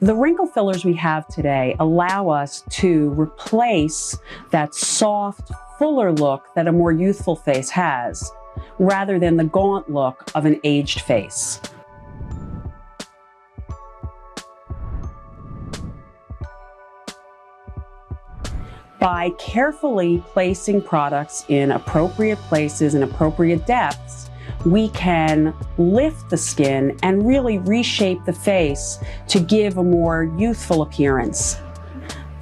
The wrinkle fillers we have today allow us to replace that soft, fuller look that a more youthful face has, rather than the gaunt look of an aged face. By carefully placing products in appropriate places and appropriate depths, we can lift the skin and really reshape the face to give a more youthful appearance.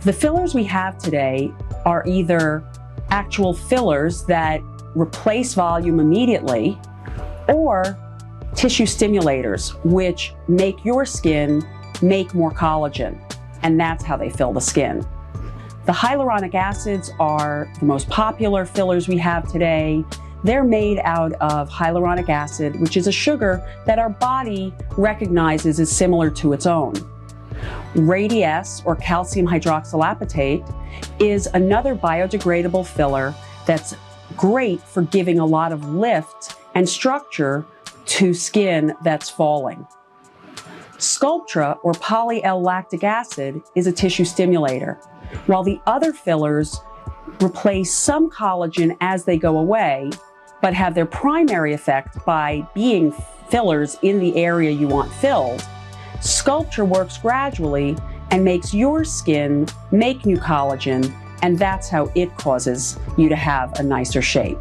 The fillers we have today are either actual fillers that replace volume immediately, or tissue stimulators, which make your skin make more collagen, and that's how they fill the skin. The hyaluronic acids are the most popular fillers we have today. They're made out of hyaluronic acid, which is a sugar that our body recognizes as similar to its own. Radiesse, or calcium hydroxylapatate, is another biodegradable filler that's great for giving a lot of lift and structure to skin that's falling. Sculptra, or poly-L-lactic acid, is a tissue stimulator, while the other fillers replace some collagen as they go away, but have their primary effect by being fillers in the area you want filled. Sculptra works gradually and makes your skin make new collagen, and that's how it causes you to have a nicer shape.